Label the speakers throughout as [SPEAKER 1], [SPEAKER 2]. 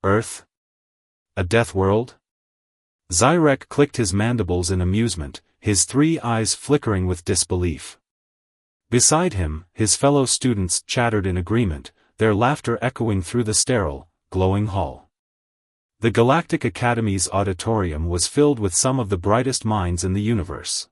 [SPEAKER 1] Earth? A death world? Zyrek clicked his mandibles in amusement, his 3 eyes flickering with disbelief. Beside him, his fellow students chattered in agreement, their laughter echoing through the sterile, glowing hall. The Galactic Academy's auditorium was filled with some of the brightest minds in the universe.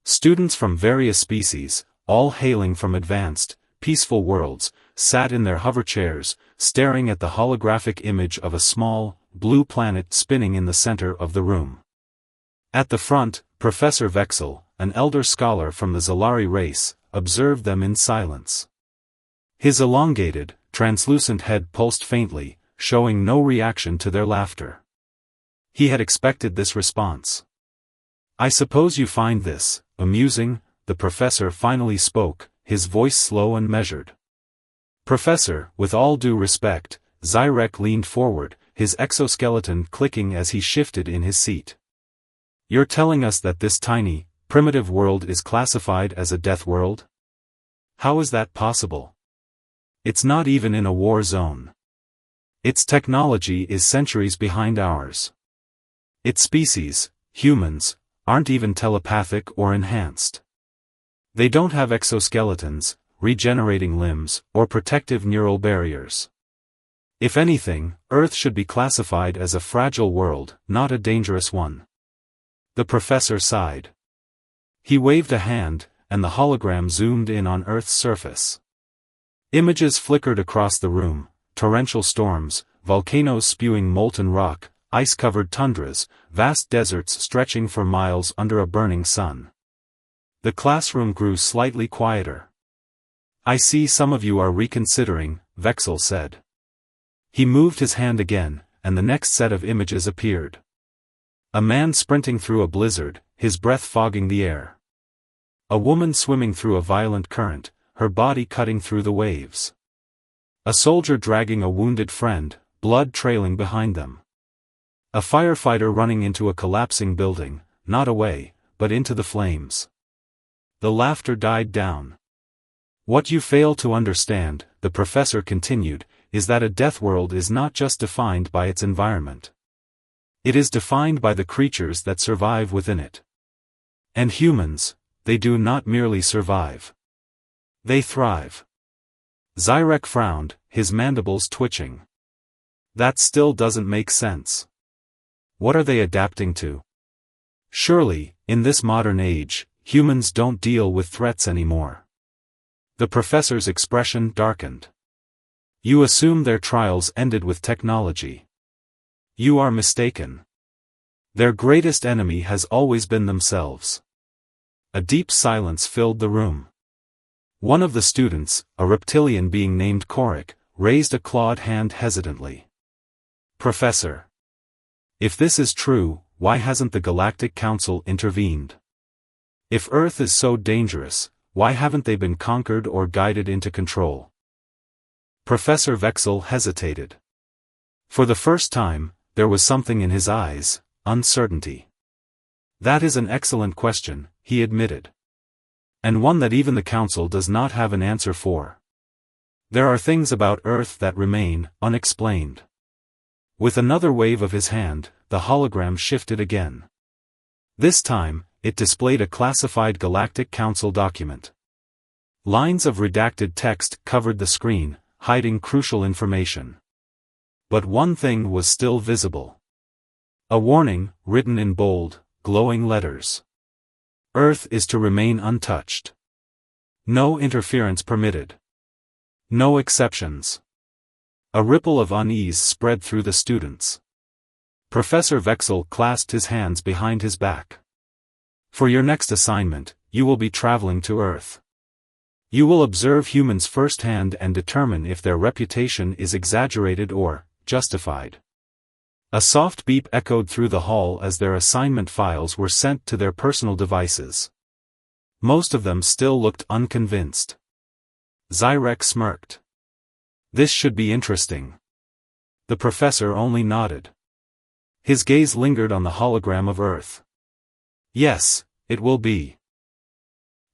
[SPEAKER 1] Students from various species, all hailing from advanced, peaceful worlds, sat in their hoverchairs, staring at the holographic image of a small, blue planet spinning in the center of the room. At the front, Professor Vexel, an elder scholar from the Zalari race, observed them in silence. His elongated, translucent head pulsed faintly, showing no reaction to their laughter. He had expected this response. "I suppose you find this amusing," the professor finally spoke, his voice slow and measured. "Professor," with all due respect, Zyrek leaned forward, his exoskeleton clicking as he shifted in his seat. "You're telling us that this tiny, primitive world is classified as a death world? How is that possible? It's not even in a war zone. Its technology is centuries behind ours. Its species, humans, aren't even telepathic or enhanced. They don't have exoskeletons, regenerating limbs, or protective neural barriers. If anything, Earth should be classified as a fragile world, not a dangerous one." The professor sighed. He waved a hand, and the hologram zoomed in on Earth's surface. Images flickered across the room, torrential storms, volcanoes spewing molten rock, ice-covered tundras, vast deserts stretching for miles under a burning sun. The classroom grew slightly quieter. "I see some of you are reconsidering," Vexel said. He moved his hand again, and the next set of images appeared. A man sprinting through a blizzard, his breath fogging the air. A woman swimming through a violent current, her body cutting through the waves. A soldier dragging a wounded friend, blood trailing behind them. A firefighter running into a collapsing building, not away, but into the flames. The laughter died down. "What you fail to understand," the professor continued, "is that a death world is not just defined by its environment. It is defined by the creatures that survive within it. And humans, they do not merely survive. They thrive." Zyrek frowned, his mandibles twitching. "That still doesn't make sense. What are they adapting to? Surely, in this modern age, humans don't deal with threats anymore." The professor's expression darkened. "You assume their trials ended with technology. You are mistaken. Their greatest enemy has always been themselves." A deep silence filled the room. One of the students, a reptilian being named Korik, raised a clawed hand hesitantly. "Professor. If this is true, why hasn't the Galactic Council intervened? If Earth is so dangerous, why haven't they been conquered or guided into control?" Professor Vexel hesitated. For the first time, there was something in his eyes, uncertainty. "That is an excellent question," he admitted. "And one that even the Council does not have an answer for. There are things about Earth that remain unexplained." With another wave of his hand, the hologram shifted again. This time, it displayed a classified Galactic Council document. Lines of redacted text covered the screen, hiding crucial information. But one thing was still visible. A warning, written in bold, glowing letters. Earth is to remain untouched. No interference permitted. No exceptions. A ripple of unease spread through the students. Professor Vexel clasped his hands behind his back. "For your next assignment, you will be traveling to Earth. You will observe humans firsthand and determine if their reputation is exaggerated or justified." A soft beep echoed through the hall as their assignment files were sent to their personal devices. Most of them still looked unconvinced. Zyrek smirked. "This should be interesting." The professor only nodded. His gaze lingered on the hologram of Earth. "Yes, it will be."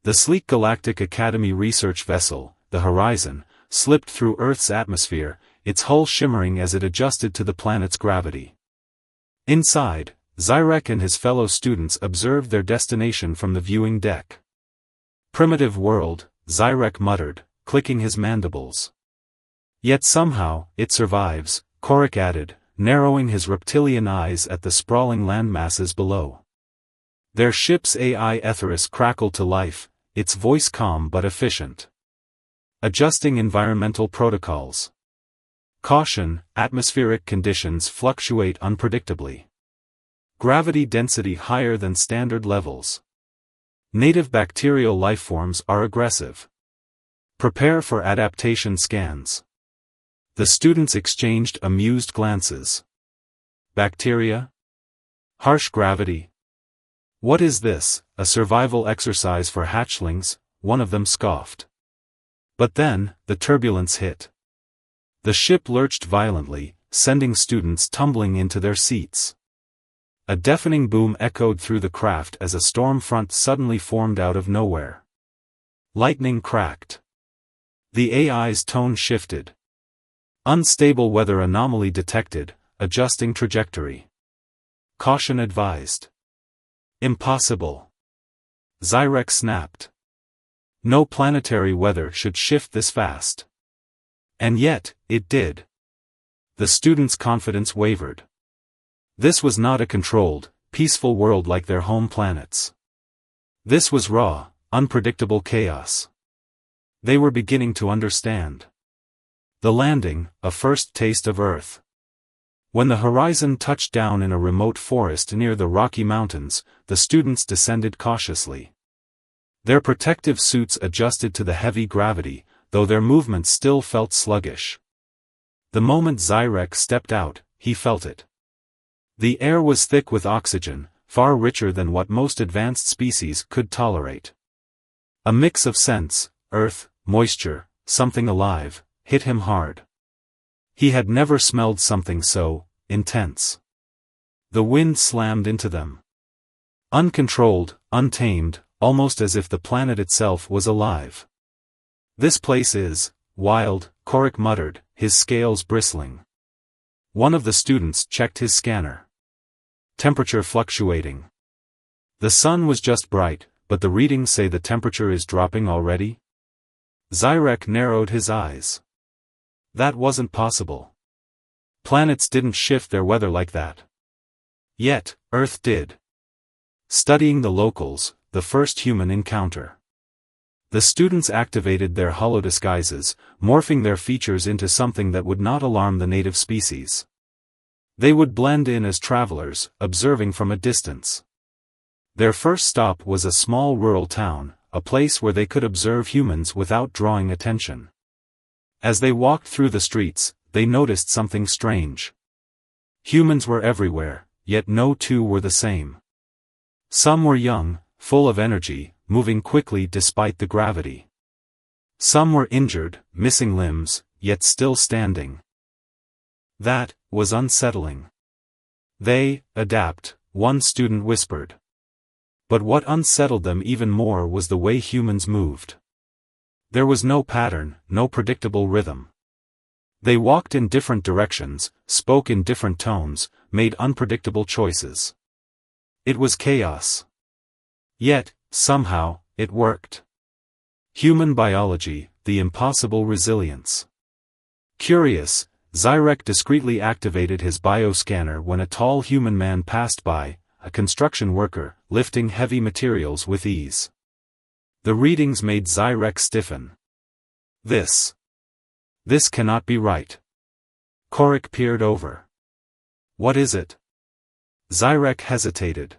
[SPEAKER 1] The sleek Galactic Academy research vessel, the Horizon, slipped through Earth's atmosphere, its hull shimmering as it adjusted to the planet's gravity. Inside, Zyrek and his fellow students observed their destination from the viewing deck. "Primitive world," Zyrek muttered, clicking his mandibles. "Yet somehow, it survives," Korik added, narrowing his reptilian eyes at the sprawling landmasses below. Their ship's AI Etheris crackled to life, its voice calm but efficient. "Adjusting environmental protocols. Caution, atmospheric conditions fluctuate unpredictably. Gravity density higher than standard levels. Native bacterial lifeforms are aggressive. Prepare for adaptation scans." The students exchanged amused glances. "Bacteria? Harsh gravity? What is this, a survival exercise for hatchlings?" one of them scoffed. But then, the turbulence hit. The ship lurched violently, sending students tumbling into their seats. A deafening boom echoed through the craft as a storm front suddenly formed out of nowhere. Lightning cracked. The AI's tone shifted. "Unstable weather anomaly detected, adjusting trajectory. Caution advised." "Impossible." Zyrek snapped. "No planetary weather should shift this fast." And yet, it did. The students' confidence wavered. This was not a controlled, peaceful world like their home planets. This was raw, unpredictable chaos. They were beginning to understand. The landing, a first taste of Earth. When the horizon touched down in a remote forest near the Rocky Mountains, the students descended cautiously. Their protective suits adjusted to the heavy gravity, though their movements still felt sluggish. The moment Zyrek stepped out, he felt it. The air was thick with oxygen, far richer than what most advanced species could tolerate. A mix of scents, earth, moisture, something alive, hit him hard. He had never smelled something so intense. The wind slammed into them. Uncontrolled, untamed, almost as if the planet itself was alive. "This place is wild," Korik muttered, his scales bristling. One of the students checked his scanner. Temperature fluctuating. The sun was just bright, but the readings say the temperature is dropping already? Zyrek narrowed his eyes. That wasn't possible. Planets didn't shift their weather like that. Yet, Earth did. Studying the locals, the first human encounter. The students activated their holodisguises, morphing their features into something that would not alarm the native species. They would blend in as travelers, observing from a distance. Their first stop was a small rural town, a place where they could observe humans without drawing attention. As they walked through the streets, they noticed something strange. Humans were everywhere, yet no two were the same. Some were young, full of energy, moving quickly despite the gravity. Some were injured, missing limbs, yet still standing. That was unsettling. They adapt, one student whispered. But what unsettled them even more was the way humans moved. There was no pattern, no predictable rhythm. They walked in different directions, spoke in different tones, made unpredictable choices. It was chaos. Yet, somehow, it worked. Human biology, the impossible resilience. Curious, Zyrek discreetly activated his bioscanner when a tall human man passed by, a construction worker, lifting heavy materials with ease. The readings made Zyrek stiffen. This cannot be right. Korik peered over. What is it? Zyrek hesitated.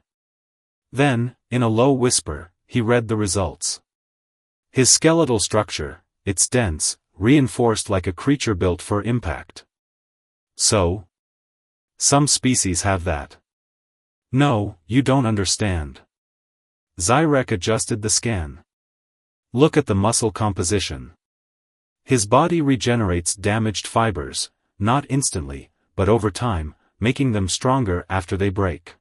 [SPEAKER 1] Then, in a low whisper, he read the results. His skeletal structure, it's dense, reinforced like a creature built for impact. So? Some species have that. No, you don't understand. Zyrek adjusted the scan. Look at the muscle composition. His body regenerates damaged fibers, not instantly, but over time, making them stronger after they break.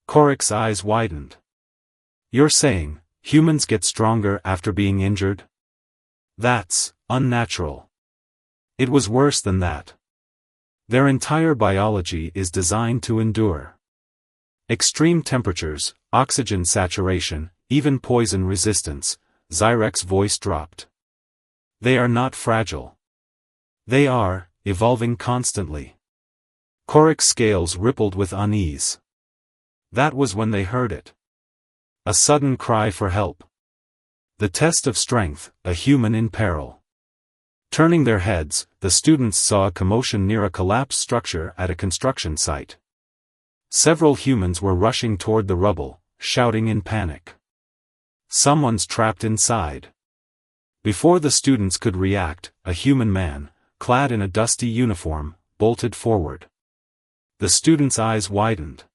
[SPEAKER 1] Korik's eyes widened. You're saying, humans get stronger after being injured? That's unnatural. It was worse than that. Their entire biology is designed to endure extreme temperatures, oxygen saturation, even poison resistance. Zyrek's voice dropped. They are not fragile. They are evolving constantly. Korik's scales rippled with unease. That was when they heard it. A sudden cry for help. The test of strength, a human in peril. Turning their heads, the students saw a commotion near a collapsed structure at a construction site. Several humans were rushing toward the rubble, shouting in panic. Someone's trapped inside. Before the students could react, a human man, clad in a dusty uniform, bolted forward. The student's eyes widened.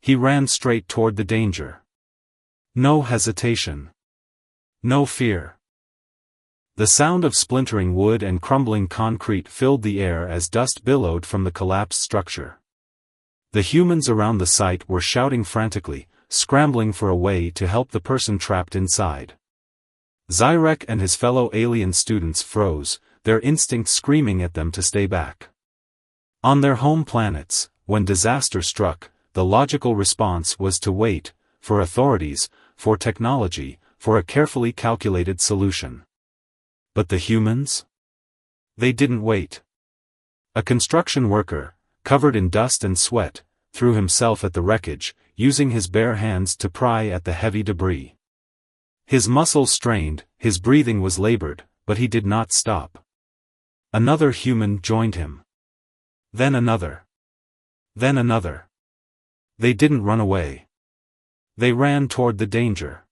[SPEAKER 1] He ran straight toward the danger. No hesitation. No fear. The sound of splintering wood and crumbling concrete filled the air as dust billowed from the collapsed structure. The humans around the site were shouting frantically, scrambling for a way to help the person trapped inside. Zyrek and his fellow alien students froze, their instincts screaming at them to stay back. On their home planets, when disaster struck, the logical response was to wait, for authorities, for technology, for a carefully calculated solution. But the humans? They didn't wait. A construction worker, covered in dust and sweat, threw himself at the wreckage, using his bare hands to pry at the heavy debris. His muscles strained, his breathing was labored, but he did not stop. Another human joined him. Then another. Then another. They didn't run away. They ran toward the danger.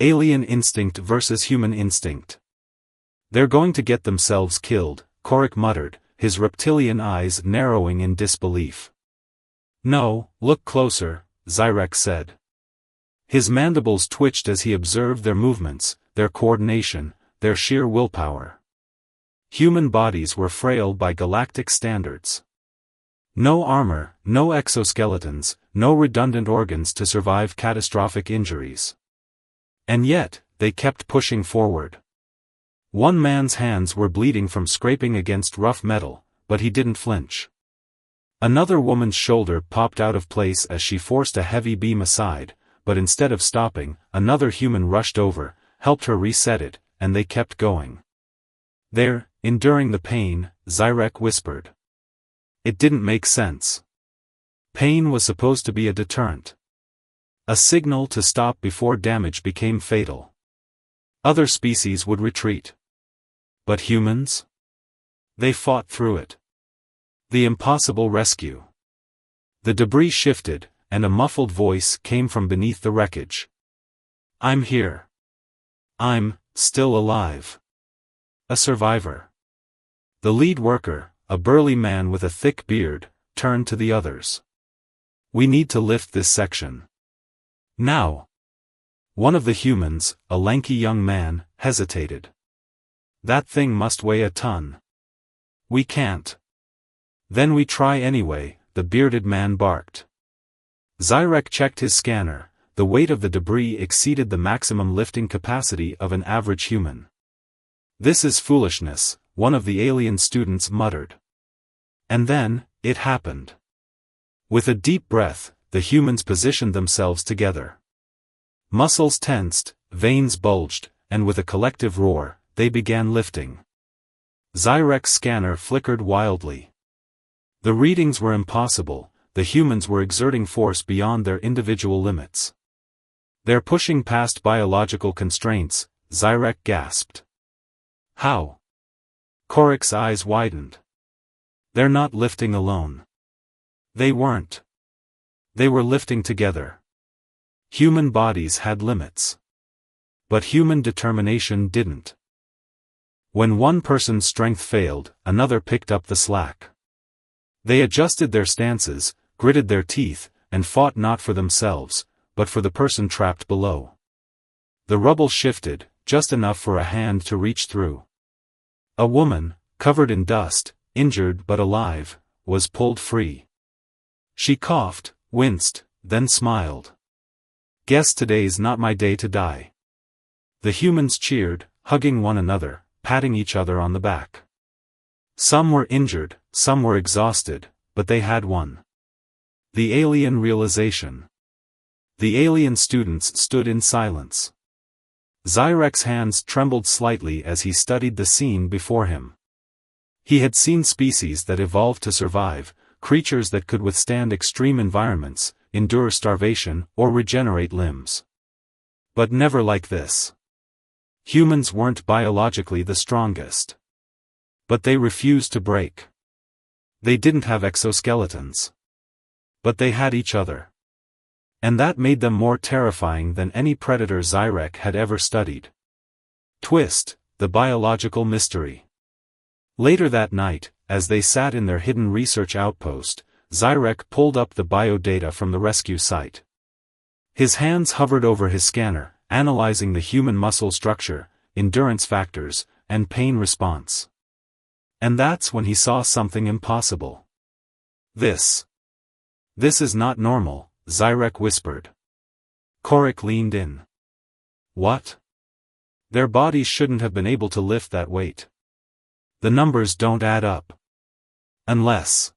[SPEAKER 1] Alien instinct versus human instinct. They're going to get themselves killed, Korik muttered, his reptilian eyes narrowing in disbelief. No, look closer, Zyrek said. His mandibles twitched as he observed their movements, their coordination, their sheer willpower. Human bodies were frail by galactic standards. No armor, no exoskeletons, no redundant organs to survive catastrophic injuries. And yet, they kept pushing forward. One man's hands were bleeding from scraping against rough metal, but he didn't flinch. Another woman's shoulder popped out of place as she forced a heavy beam aside, but instead of stopping, another human rushed over, helped her reset it, and they kept going. They're enduring the pain, Zyrek whispered. It didn't make sense. Pain was supposed to be a deterrent. A signal to stop before damage became fatal. Other species would retreat. But humans? They fought through it. The impossible rescue. The debris shifted, and a muffled voice came from beneath the wreckage. I'm here. I'm still alive. A survivor. The lead worker, a burly man with a thick beard, turned to the others. We need to lift this section. Now. One of the humans, a lanky young man, hesitated. That thing must weigh a ton. We can't. Then we try anyway, the bearded man barked. Zyrek checked his scanner. The weight of the debris exceeded the maximum lifting capacity of an average human. This is foolishness, one of the alien students muttered. And then, it happened. With a deep breath, the humans positioned themselves together. Muscles tensed, veins bulged, and with a collective roar, they began lifting. Zyrek's scanner flickered wildly. The readings were impossible, the humans were exerting force beyond their individual limits. They're pushing past biological constraints, Zyrek gasped. How? Korik's eyes widened. They're not lifting alone. They weren't. They were lifting together. Human bodies had limits. But human determination didn't. When one person's strength failed, another picked up the slack. They adjusted their stances, gritted their teeth, and fought not for themselves, but for the person trapped below. The rubble shifted, just enough for a hand to reach through. A woman, covered in dust, injured but alive, was pulled free. She coughed, winced, then smiled. Guess today's not my day to die. The humans cheered, hugging one another, patting each other on the back. Some were injured, some were exhausted, but they had won. The alien realization. The alien students stood in silence. Zyrek's hands trembled slightly as he studied the scene before him. He had seen species that evolved to survive, creatures that could withstand extreme environments, endure starvation, or regenerate limbs. But never like this. Humans weren't biologically the strongest. But they refused to break. They didn't have exoskeletons. But they had each other. And that made them more terrifying than any predator Zyrek had ever studied. Twist, the biological mystery. Later that night, as they sat in their hidden research outpost, Zyrek pulled up the biodata from the rescue site. His hands hovered over his scanner, analyzing the human muscle structure, endurance factors, and pain response. And that's when he saw something impossible. This is not normal, Zyrek whispered. Korik leaned in. What? Their bodies shouldn't have been able to lift that weight. The numbers don't add up. Unless.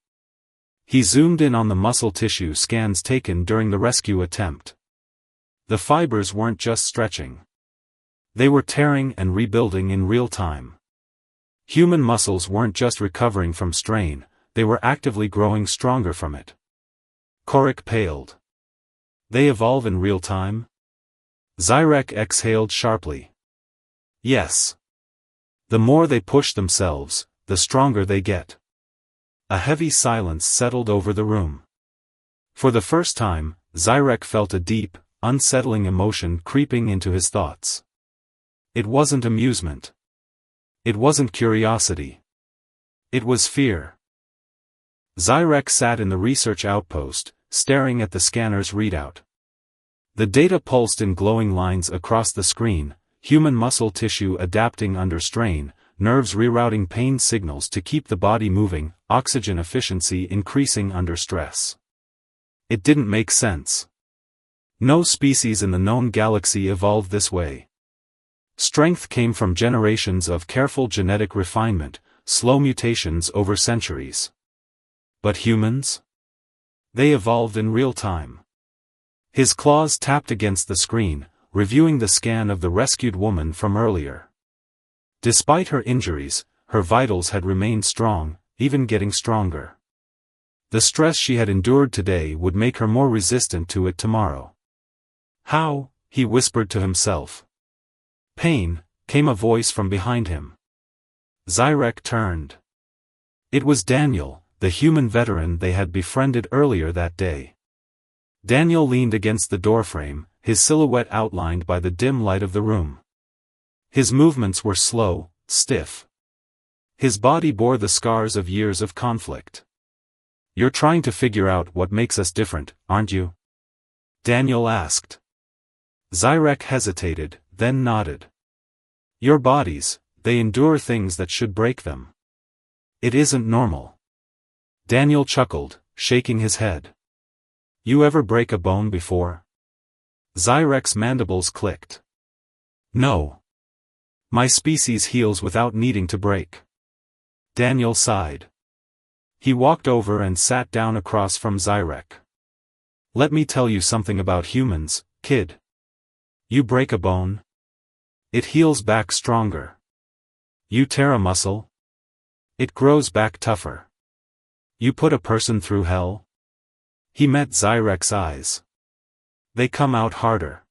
[SPEAKER 1] He zoomed in on the muscle tissue scans taken during the rescue attempt. The fibers weren't just stretching. They were tearing and rebuilding in real time. Human muscles weren't just recovering from strain, they were actively growing stronger from it. Korik paled. They evolve in real time? Zyrek exhaled sharply. Yes. The more they push themselves, the stronger they get. A heavy silence settled over the room. For the first time, Zyrek felt a deep, unsettling emotion creeping into his thoughts. It wasn't amusement. It wasn't curiosity. It was fear. Zyrek sat in the research outpost, staring at the scanner's readout. The data pulsed in glowing lines across the screen, human muscle tissue adapting under strain, nerves rerouting pain signals to keep the body moving, oxygen efficiency increasing under stress. It didn't make sense. No species in the known galaxy evolved this way. Strength came from generations of careful genetic refinement, slow mutations over centuries. But humans? They evolved in real time. His claws tapped against the screen, reviewing the scan of the rescued woman from earlier. Despite her injuries, her vitals had remained strong, even getting stronger. The stress she had endured today would make her more resistant to it tomorrow. How? He whispered to himself. Pain, came a voice from behind him. Zyrek turned. It was Daniel, the human veteran they had befriended earlier that day. Daniel leaned against the doorframe, his silhouette outlined by the dim light of the room. His movements were slow, stiff. His body bore the scars of years of conflict. You're trying to figure out what makes us different, aren't you? Daniel asked. Zyrek hesitated, then nodded. Your bodies, they endure things that should break them. It isn't normal. Daniel chuckled, shaking his head. You ever break a bone before? Zyrek's mandibles clicked. No. My species heals without needing to break. Daniel sighed. He walked over and sat down across from Zyrek. Let me tell you something about humans, kid. You break a bone. It heals back stronger. You tear a muscle. It grows back tougher. You put a person through hell. He met Zyrek's eyes. They come out harder.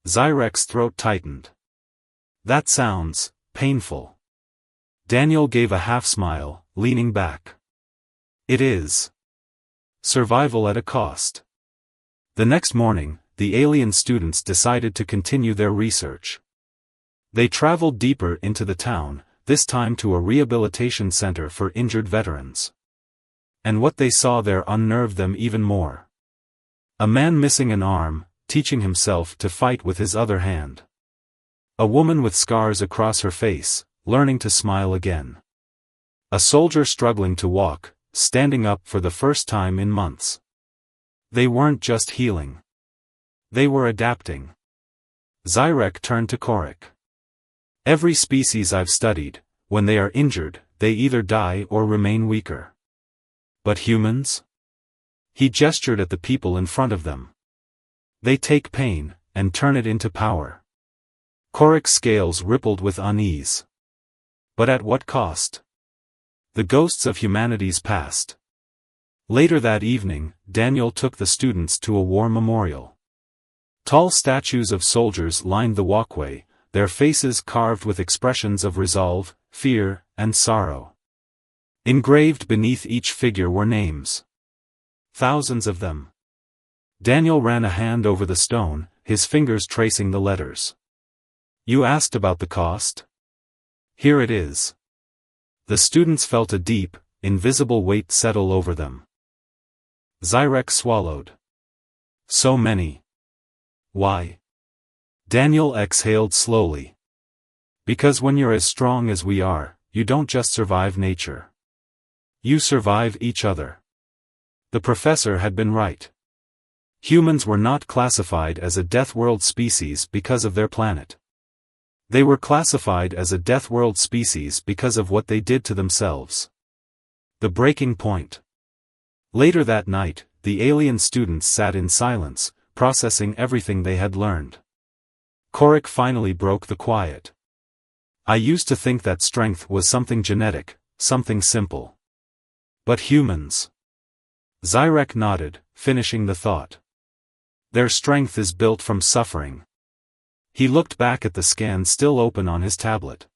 [SPEAKER 1] Zyrek's throat tightened. That sounds painful. Daniel gave a half smile, leaning back. It is. Survival at a cost. The next morning, the alien students decided to continue their research. They traveled deeper into the town, this time to a rehabilitation center for injured veterans. And what they saw there unnerved them even more. A man missing an arm, teaching himself to fight with his other hand. A woman with scars across her face, learning to smile again. A soldier struggling to walk, standing up for the first time in months. They weren't just healing. They were adapting. Zyrek turned to Korik. Every species I've studied, when they are injured, they either die or remain weaker. But humans? He gestured at the people in front of them. They take pain, and turn it into power. Korik's scales rippled with unease. But at what cost? The ghosts of humanity's past. Later that evening, Daniel took the students to a war memorial. Tall statues of soldiers lined the walkway, their faces carved with expressions of resolve, fear, and sorrow. Engraved beneath each figure were names. Thousands of them. Daniel ran a hand over the stone, his fingers tracing the letters. You asked about the cost? Here it is. The students felt a deep, invisible weight settle over them. Zyrek swallowed. So many. Why? Daniel exhaled slowly. Because when you're as strong as we are, you don't just survive nature. You survive each other. The professor had been right. Humans were not classified as a Deathworld species because of their planet. They were classified as a Deathworld species because of what they did to themselves. The breaking point. Later that night, the alien students sat in silence, processing everything they had learned. Korik finally broke the quiet. I used to think that strength was something genetic, something simple. But humans. Zyrek nodded, finishing the thought. Their strength is built from suffering. He looked back at the scan still open on his tablet.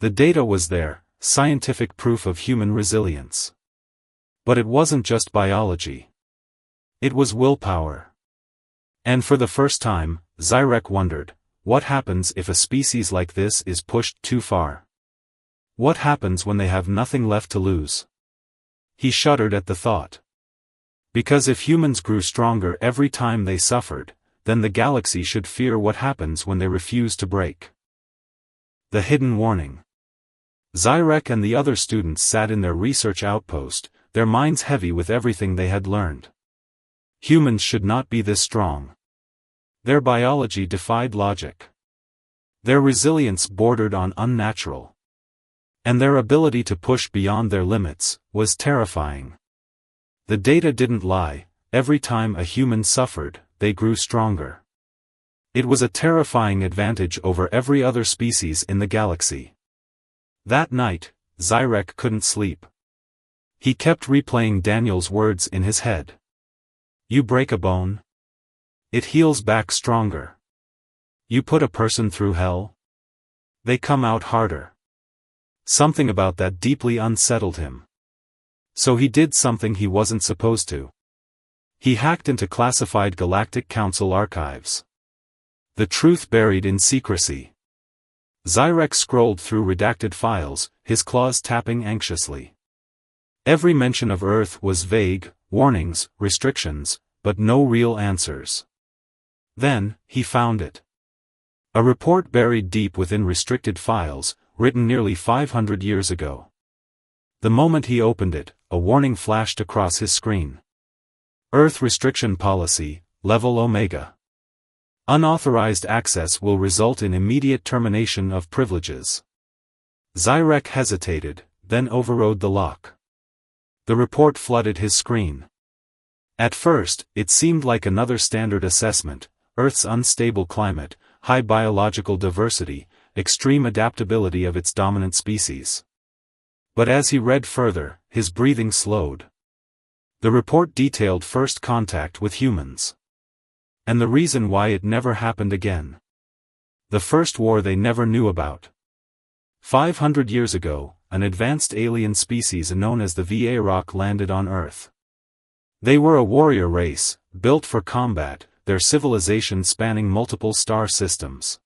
[SPEAKER 1] The data was there, scientific proof of human resilience. But it wasn't just biology. It was willpower. And for the first time, Zyrek wondered, what happens if a species like this is pushed too far? What happens when they have nothing left to lose? He shuddered at the thought. Because if humans grew stronger every time they suffered, then the galaxy should fear what happens when they refuse to break. The hidden warning. Zyrek and the other students sat in their research outpost, their minds heavy with everything they had learned. Humans should not be this strong. Their biology defied logic. Their resilience bordered on unnatural. And their ability to push beyond their limits was terrifying. The data didn't lie, every time a human suffered, they grew stronger. It was a terrifying advantage over every other species in the galaxy. That night, Zyrek couldn't sleep. He kept replaying Daniel's words in his head. You break a bone. It heals back stronger. You put a person through hell. They come out harder. Something about that deeply unsettled him. So he did something he wasn't supposed to. He hacked into classified Galactic Council archives. The truth buried in secrecy. Zyrek scrolled through redacted files, his claws tapping anxiously. Every mention of Earth was vague, warnings, restrictions, but no real answers. Then, he found it. A report buried deep within restricted files, written nearly 500 years ago. The moment he opened it, a warning flashed across his screen. Earth Restriction Policy, Level Omega. Unauthorized access will result in immediate termination of privileges. Zyrek hesitated, then overrode the lock. The report flooded his screen. At first, it seemed like another standard assessment: Earth's unstable climate, high biological diversity, extreme adaptability of its dominant species. But as he read further, his breathing slowed. The report detailed first contact with humans. And the reason why it never happened again. The first war they never knew about. 500 years ago, an advanced alien species known as the Orcs landed on Earth. They were a warrior race, built for combat, their civilization spanning multiple star systems.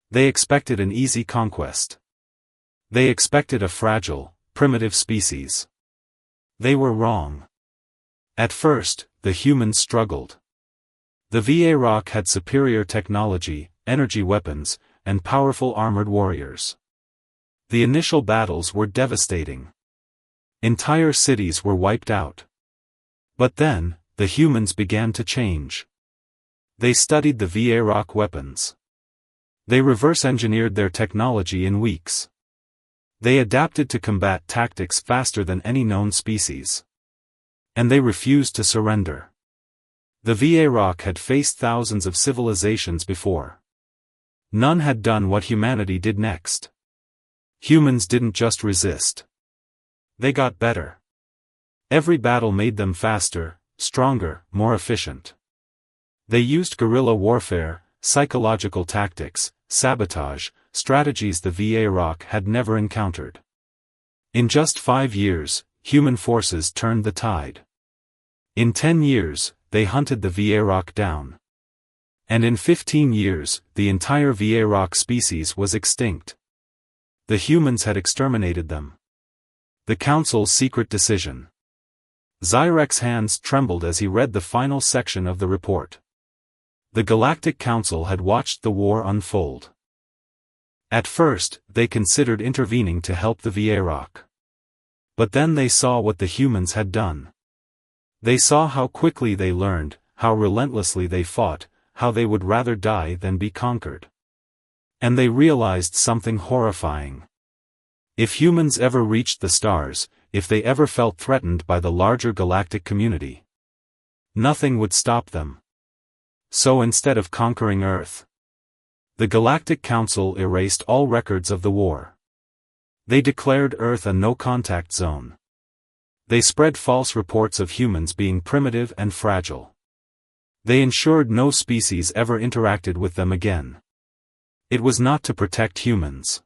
[SPEAKER 1] They expected an easy conquest. They expected a fragile, primitive species. They were wrong. At first, the humans struggled. The Orcs had superior technology, energy weapons, and powerful armored warriors. The initial battles were devastating. Entire cities were wiped out. But then, the humans began to change. They studied the Orc weapons. They reverse-engineered their technology in weeks. They adapted to combat tactics faster than any known species. And they refused to surrender. The Varrock had faced thousands of civilizations before. None had done what humanity did next. Humans didn't just resist. They got better. Every battle made them faster, stronger, more efficient. They used guerrilla warfare, psychological tactics, sabotage, strategies the Varrock had never encountered. In just 5 years, human forces turned the tide. In 10 years, they hunted the Varrock down. And in 15 years, the entire Varrock species was extinct. The humans had exterminated them. The Council's secret decision. Zyrek's hands trembled as he read the final section of the report. The Galactic Council had watched the war unfold. At first, they considered intervening to help the Varrock. But then they saw what the humans had done. They saw how quickly they learned, how relentlessly they fought, how they would rather die than be conquered. And they realized something horrifying. If humans ever reached the stars, if they ever felt threatened by the larger galactic community, nothing would stop them. So instead of conquering Earth, the Galactic Council erased all records of the war. They declared Earth a no-contact zone. They spread false reports of humans being primitive and fragile. They ensured no species ever interacted with them again. It was not to protect humans.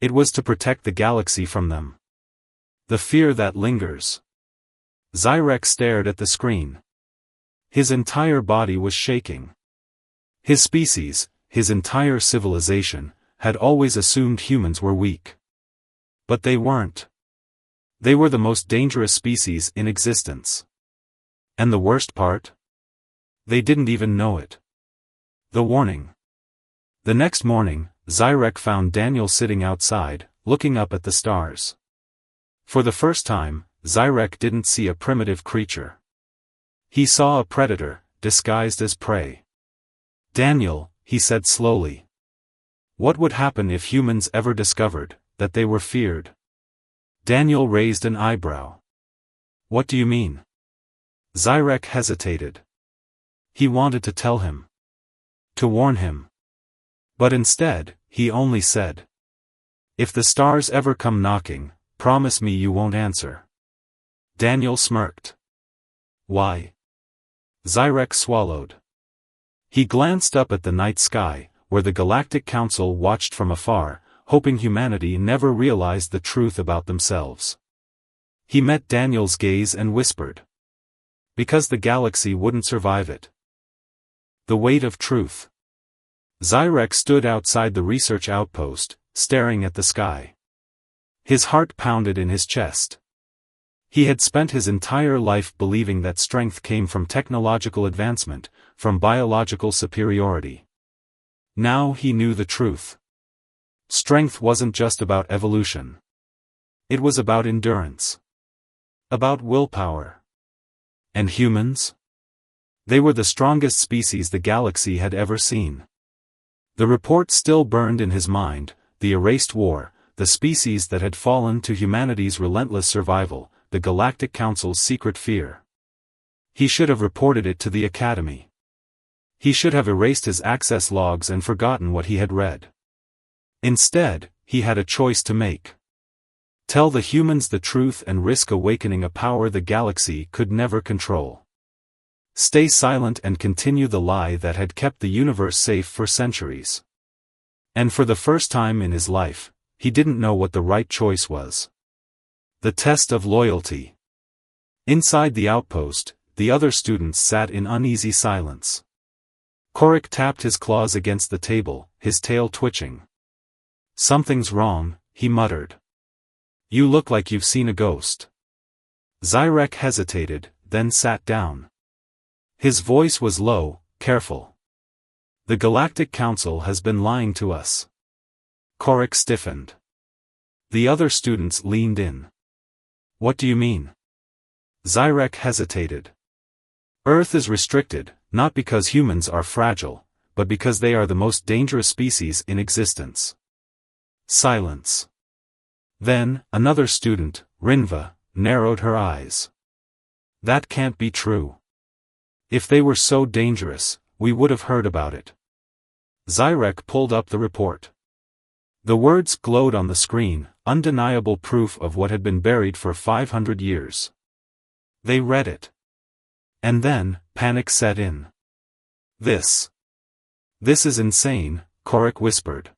[SPEAKER 1] It was to protect the galaxy from them. The fear that lingers. Zyrek stared at the screen. His entire body was shaking. His species, his entire civilization, had always assumed humans were weak. But they weren't. They were the most dangerous species in existence. And the worst part? They didn't even know it. The warning. The next morning, Zyrek found Daniel sitting outside, looking up at the stars. For the first time, Zyrek didn't see a primitive creature. He saw a predator, disguised as prey. "Daniel," he said slowly. "What would happen if humans ever discovered that they were feared?" Daniel raised an eyebrow. "What do you mean?" Zyrek hesitated. He wanted to tell him. To warn him. But instead, he only said, "If the stars ever come knocking, promise me you won't answer." Daniel smirked. "Why?" Zyrek swallowed. He glanced up at the night sky, where the Galactic Council watched from afar, hoping humanity never realized the truth about themselves. He met Daniel's gaze and whispered. "Because the galaxy wouldn't survive it." The weight of truth. Zyrek stood outside the research outpost, staring at the sky. His heart pounded in his chest. He had spent his entire life believing that strength came from technological advancement, from biological superiority. Now he knew the truth. Strength wasn't just about evolution. It was about endurance. About willpower. And humans? They were the strongest species the galaxy had ever seen. The report still burned in his mind, the erased war, the species that had fallen to humanity's relentless survival, the Galactic Council's secret fear. He should have reported it to the Academy. He should have erased his access logs and forgotten what he had read. Instead, he had a choice to make. Tell the humans the truth and risk awakening a power the galaxy could never control. Stay silent and continue the lie that had kept the universe safe for centuries. And for the first time in his life, he didn't know what the right choice was. The test of loyalty. Inside the outpost, the other students sat in uneasy silence. Korik tapped his claws against the table, his tail twitching. "Something's wrong," he muttered. "You look like you've seen a ghost." Zyrek hesitated, then sat down. His voice was low, careful. "The Galactic Council has been lying to us." Korik stiffened. The other students leaned in. "What do you mean?" Zyrek hesitated. "Earth is restricted, not because humans are fragile, but because they are the most dangerous species in existence." Silence. Then, another student, Rinva, narrowed her eyes. That can't be true. If they were so dangerous, we would have heard about it. Zyrek pulled up the report. The words glowed on the screen, undeniable proof of what had been buried for 500 years. They read it. And then, panic set in. This is insane, Korik whispered.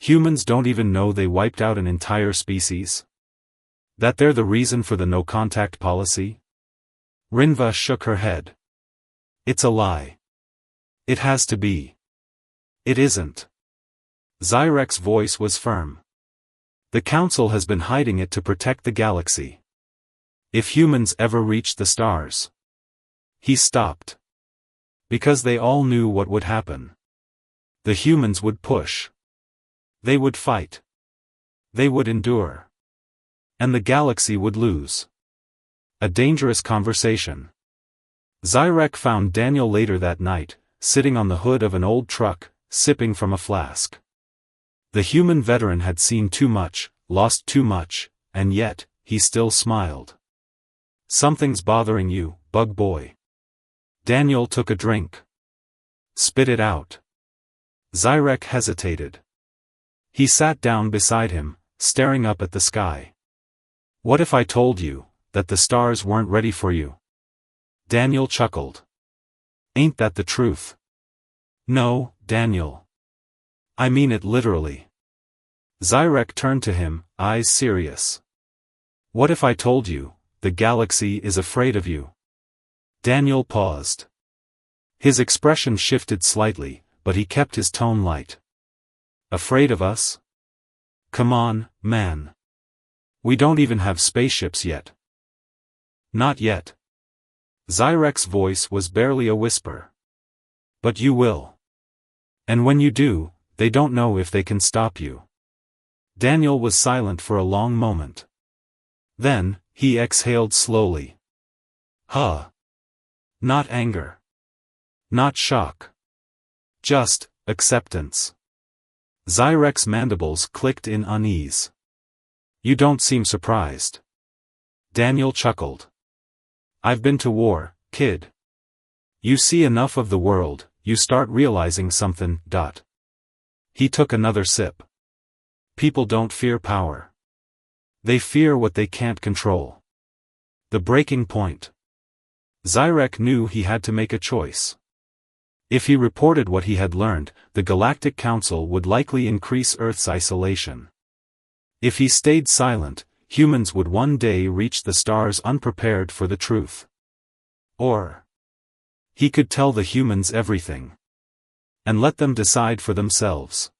[SPEAKER 1] Humans don't even know they wiped out an entire species? That they're the reason for the no-contact policy? Rinva shook her head. It's a lie. It has to be. It isn't. Zyrek's voice was firm. The Council has been hiding it to protect the galaxy. If humans ever reached the stars. He stopped. Because they all knew what would happen. The humans would push. They would fight. They would endure. And the galaxy would lose. A dangerous conversation. Zyrek found Daniel later that night, sitting on the hood of an old truck, sipping from a flask. The human veteran had seen too much, lost too much, and yet, he still smiled. Something's bothering you, bug boy. Daniel took a drink. Spit it out. Zyrek hesitated. He sat down beside him, staring up at the sky. What if I told you, that the stars weren't ready for you? Daniel chuckled. Ain't that the truth? No, Daniel. I mean it literally. Zyrek turned to him, eyes serious. What if I told you, the galaxy is afraid of you? Daniel paused. His expression shifted slightly, but he kept his tone light. Afraid of us? Come on, man. We don't even have spaceships yet. Not yet. Zyrek's voice was barely a whisper. But you will. And when you do, they don't know if they can stop you. Daniel was silent for a long moment. Then, he exhaled slowly. Huh. Not anger. Not shock. Just, acceptance. Zyrek's mandibles clicked in unease. You don't seem surprised. Daniel chuckled. I've been to war, kid. You see enough of the world, you start realizing something. He took another sip. People don't fear power. They fear what they can't control. The breaking point. Zyrek knew he had to make a choice. If he reported what he had learned, the Galactic Council would likely increase Earth's isolation. If he stayed silent, humans would one day reach the stars unprepared for the truth. Or he could tell the humans everything. And let them decide for themselves.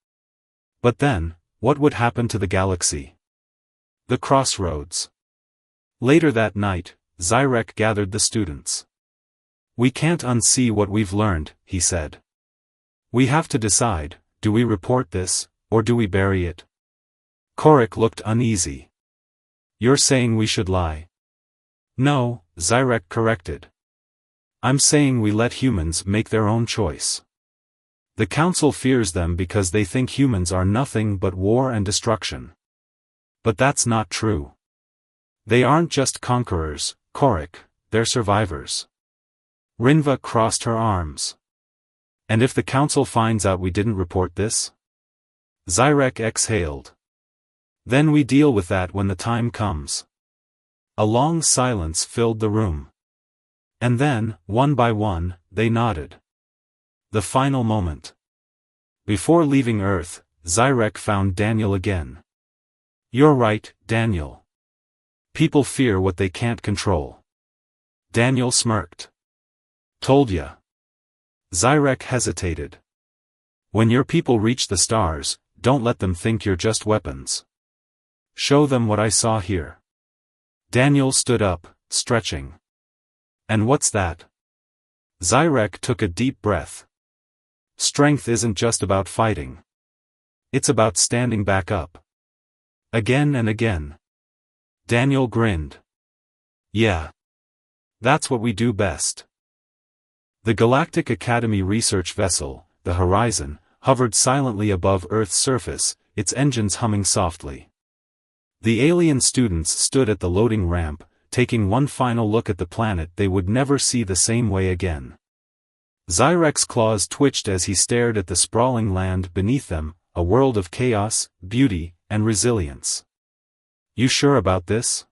[SPEAKER 1] But then, what would happen to the galaxy? The crossroads. Later that night, Zyrek gathered the students. We can't unsee what we've learned, he said. We have to decide, do we report this, or do we bury it? Korik looked uneasy. You're saying we should lie? No, Zyrek corrected. I'm saying we let humans make their own choice. The Council fears them because they think humans are nothing but war and destruction. But that's not true. They aren't just conquerors, Korik, they're survivors. Rinva crossed her arms. And if the Council finds out we didn't report this? Zyrek exhaled. Then we deal with that when the time comes. A long silence filled the room. And then, one by one, they nodded. The final moment. Before leaving Earth, Zyrek found Daniel again. You're right, Daniel. People fear what they can't control. Daniel smirked. Told ya. Zyrek hesitated. When your people reach the stars, don't let them think you're just weapons. Show them what I saw here. Daniel stood up, stretching. And what's that? Zyrek took a deep breath. Strength isn't just about fighting. It's about standing back up. Again and again. Daniel grinned. Yeah. That's what we do best. The Galactic Academy research vessel, the Horizon, hovered silently above Earth's surface, its engines humming softly. The alien students stood at the loading ramp, taking one final look at the planet they would never see the same way again. Zyrek's claws twitched as he stared at the sprawling land beneath them, a world of chaos, beauty, and resilience. "You sure about this?"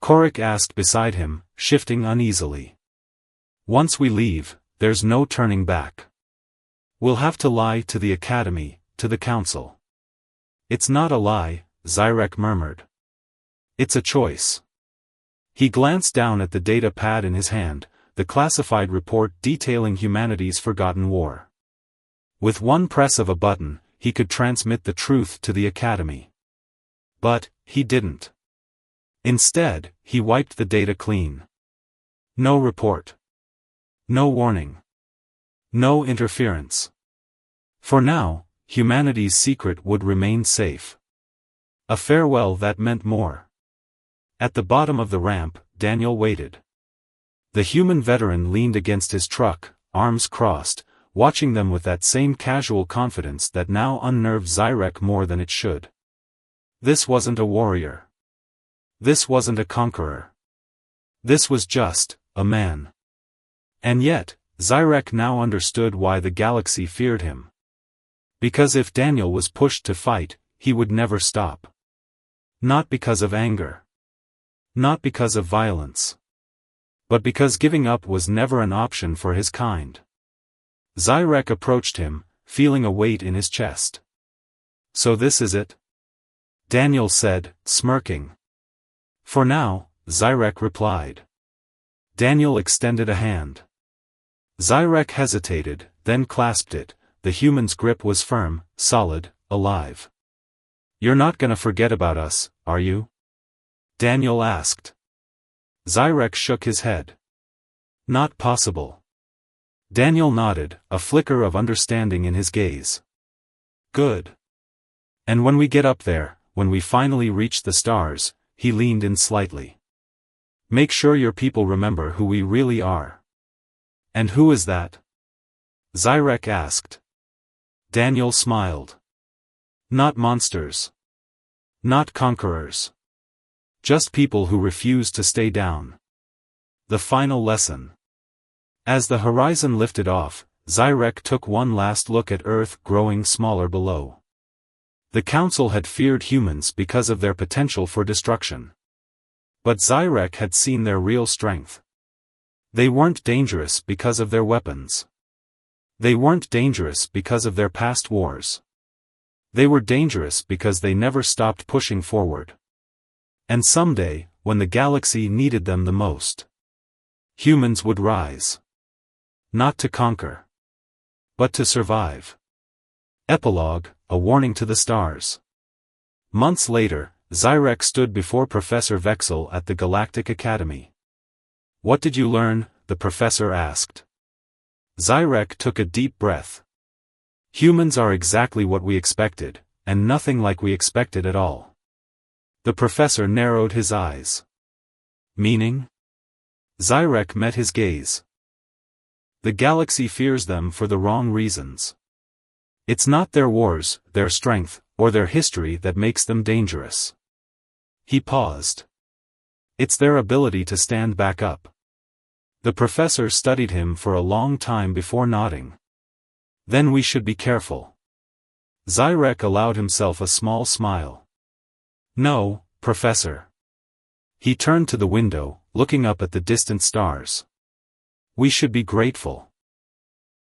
[SPEAKER 1] Korik asked beside him, shifting uneasily. "Once we leave, there's no turning back. We'll have to lie to the Academy, to the Council." "It's not a lie," Zyrek murmured. "It's a choice." He glanced down at the data pad in his hand, the classified report detailing humanity's forgotten war. With one press of a button, he could transmit the truth to the Academy. But he didn't. Instead, he wiped the data clean. No report. No warning. No interference. For now, humanity's secret would remain safe. A farewell that meant more. At the bottom of the ramp, Daniel waited. The human veteran leaned against his truck, arms crossed, watching them with that same casual confidence that now unnerved Zyrek more than it should. This wasn't a warrior. This wasn't a conqueror. This was just a man. And yet, Zyrek now understood why the galaxy feared him. Because if Daniel was pushed to fight, he would never stop. Not because of anger. Not because of violence. But because giving up was never an option for his kind. Zyrek approached him, feeling a weight in his chest. "So this is it?" Daniel said, smirking. "For now," Zyrek replied. Daniel extended a hand. Zyrek hesitated, then clasped it. The human's grip was firm, solid, alive. "You're not gonna forget about us, are you?" Daniel asked. Zyrek shook his head. "Not possible." Daniel nodded, a flicker of understanding in his gaze. "Good. And when we get up there, when we finally reach the stars," he leaned in slightly. "Make sure your people remember who we really are." "And who is that?" Zyrek asked. Daniel smiled. "Not monsters. Not conquerors. Just people who refuse to stay down." The final lesson. As the horizon lifted off, Zyrek took one last look at Earth growing smaller below. The Council had feared humans because of their potential for destruction. But Zyrek had seen their real strength. They weren't dangerous because of their weapons. They weren't dangerous because of their past wars. They were dangerous because they never stopped pushing forward. And someday, when the galaxy needed them the most, humans would rise. Not to conquer, but to survive. Epilogue, a warning to the stars. Months later, Zyrek stood before Professor Vexel at the Galactic Academy. "What did you learn?" the professor asked. Zyrek took a deep breath. "Humans are exactly what we expected, and nothing like we expected at all." The professor narrowed his eyes. "Meaning?" Zyrek met his gaze. "The galaxy fears them for the wrong reasons. It's not their wars, their strength, or their history that makes them dangerous." He paused. "It's their ability to stand back up." The professor studied him for a long time before nodding. "Then we should be careful." Zyrek allowed himself a small smile. "No, Professor." He turned to the window, looking up at the distant stars. "We should be grateful."